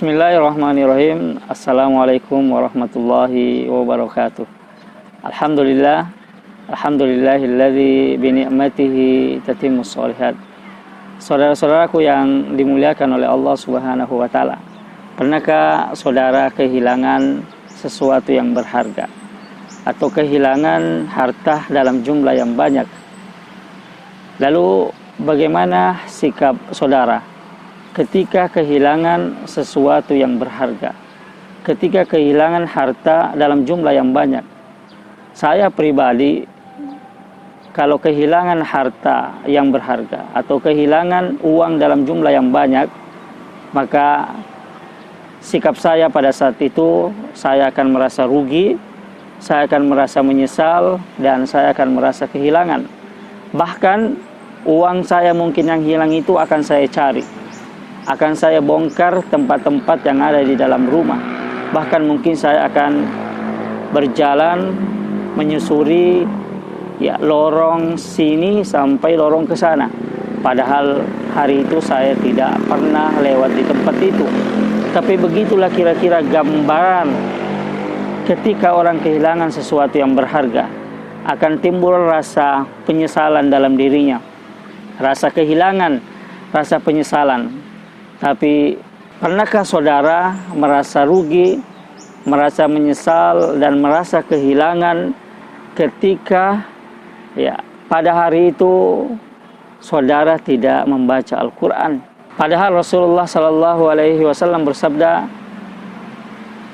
Bismillahirrahmanirrahim. Assalamualaikum warahmatullahi wabarakatuh. Alhamdulillahilladzi bini'matihi tatimmus shalihat. Saudara-saudaraku yang dimuliakan oleh Allah Subhanahu wa taala. Pernahkah saudara kehilangan sesuatu yang berharga atau kehilangan harta dalam jumlah yang banyak? Lalu bagaimana sikap saudara ketika kehilangan sesuatu yang berharga, ketika kehilangan harta dalam jumlah yang banyak? Saya pribadi, kalau kehilangan harta yang berharga atau kehilangan uang dalam jumlah yang banyak, maka sikap saya pada saat itu, saya akan merasa rugi, saya akan merasa menyesal, dan saya akan merasa kehilangan. Bahkan uang saya mungkin yang hilang itu akan saya cari, akan saya bongkar tempat-tempat yang ada di dalam rumah. Bahkan mungkin saya akan berjalan menyusuri lorong sini sampai lorong ke sana. Padahal hari itu saya tidak pernah lewat di tempat itu. Tapi begitulah kira-kira gambaran ketika orang kehilangan sesuatu yang berharga. Akan timbul rasa penyesalan dalam dirinya, rasa kehilangan, rasa penyesalan. Tapi pernahkah saudara merasa rugi, merasa menyesal, dan merasa kehilangan ketika pada hari itu saudara tidak membaca Al-Quran? Padahal Rasulullah SAW bersabda,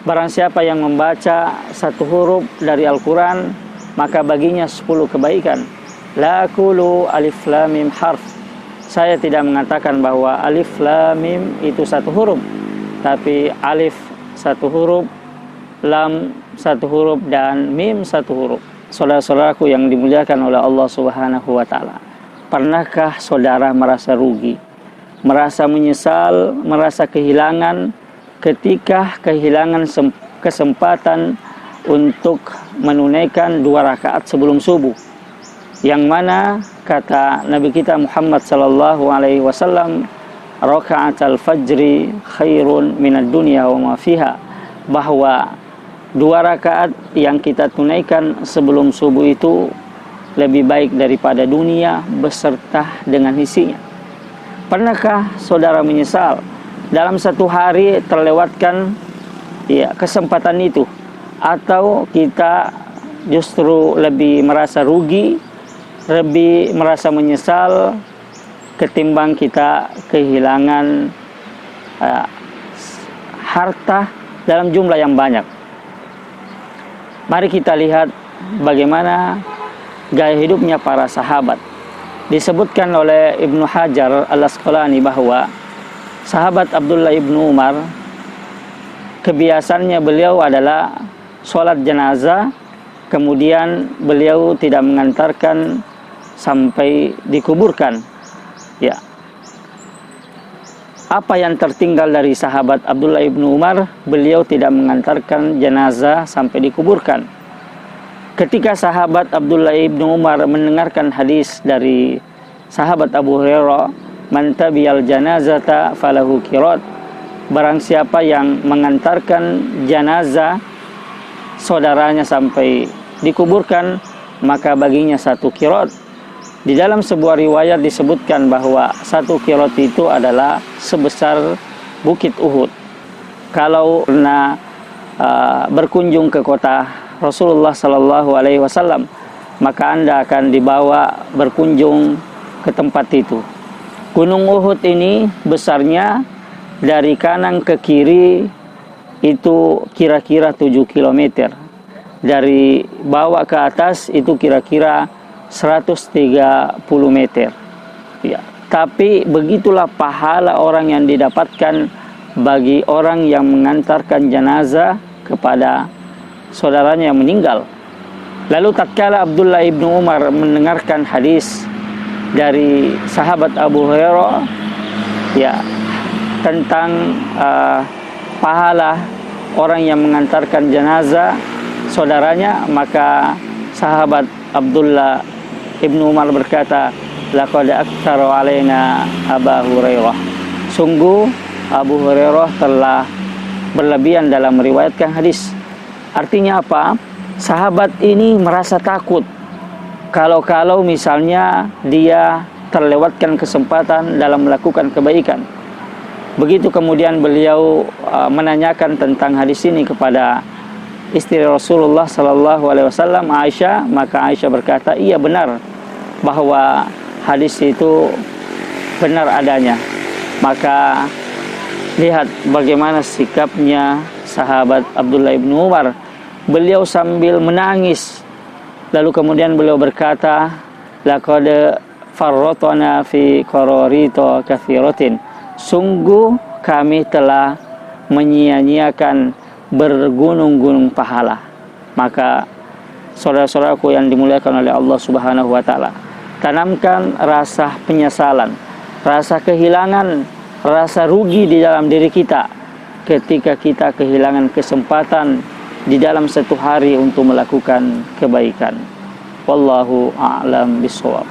barang siapa yang membaca satu huruf dari Al-Quran, maka baginya 10 kebaikan. La aqulu alif lam mim harf. Saya tidak mengatakan bahwa alif lam mim itu satu huruf, tapi alif satu huruf, lam satu huruf, dan mim satu huruf. Saudara-saudaraku yang dimuliakan oleh Allah Subhanahu wa taala, pernahkah saudara merasa rugi, merasa menyesal, merasa kehilangan ketika kehilangan kesempatan untuk menunaikan 2 rakaat sebelum subuh, yang mana kata Nabi kita Muhammad sallallahu alaihi wasallam, raka'atul fajri khairun minad dunya wa ma fiha, bahwa 2 rakaat yang kita tunaikan sebelum subuh itu lebih baik daripada dunia beserta dengan isinya. Pernahkah saudara menyesal dalam satu hari terlewatkan kesempatan itu, atau kita justru lebih merasa rugi, lebih merasa menyesal ketimbang kita kehilangan harta dalam jumlah yang banyak? Mari kita lihat bagaimana gaya hidupnya para sahabat. Disebutkan oleh Ibnu Hajar Al-Asqalani bahwa sahabat Abdullah ibnu Umar, kebiasaannya beliau adalah sholat jenazah, kemudian beliau tidak mengantarkan sampai dikuburkan. Apa yang tertinggal dari sahabat Abdullah ibnu Umar, beliau tidak mengantarkan jenazah sampai dikuburkan. Ketika sahabat Abdullah ibnu Umar mendengarkan hadis dari sahabat Abu Hurairah, man tabiyal janazata falahu qirat, barang siapa yang mengantarkan jenazah saudaranya sampai dikuburkan, maka baginya 1 qirat. Di dalam sebuah riwayat disebutkan bahwa 1 qirat itu adalah sebesar bukit Uhud. Kalau pernah berkunjung ke kota Rasulullah Sallallahu Alaihi Wasallam, maka Anda akan dibawa berkunjung ke tempat itu. Gunung Uhud ini besarnya dari kanan ke kiri itu kira-kira 7 km. Dari bawah ke atas itu kira-kira 130 meter. Tapi begitulah pahala orang yang didapatkan bagi orang yang mengantarkan jenazah kepada saudaranya yang meninggal. Lalu tatkala Abdullah ibnu Umar mendengarkan hadis dari sahabat Abu Hurairah tentang pahala orang yang mengantarkan jenazah saudaranya, maka sahabat Abdullah ibnu Umar berkata, laqad aktsara alaina Abu Hurairah, sungguh Abu Hurairah telah berlebihan dalam meriwayatkan hadis. Artinya apa? Sahabat ini merasa takut kalau misalnya dia terlewatkan kesempatan dalam melakukan kebaikan. Begitu kemudian beliau menanyakan tentang hadis ini kepada istri Rasulullah Sallallahu Alaihi Wasallam, Aisyah, maka Aisyah berkata, iya benar bahwa hadis itu benar adanya. Maka lihat bagaimana sikapnya sahabat Abdullah bin Umar. Beliau sambil menangis, lalu kemudian beliau berkata, laqad farratna fi qararito katsiratin. Sungguh kami telah menyia-nyiakan bergunung-gunung pahala. Maka saudara-saudaraku yang dimuliakan oleh Allah Subhanahu wa taala, tanamkan rasa penyesalan, rasa kehilangan, rasa rugi di dalam diri kita ketika kita kehilangan kesempatan di dalam satu hari untuk melakukan kebaikan. Wallahu a'lam bishawab.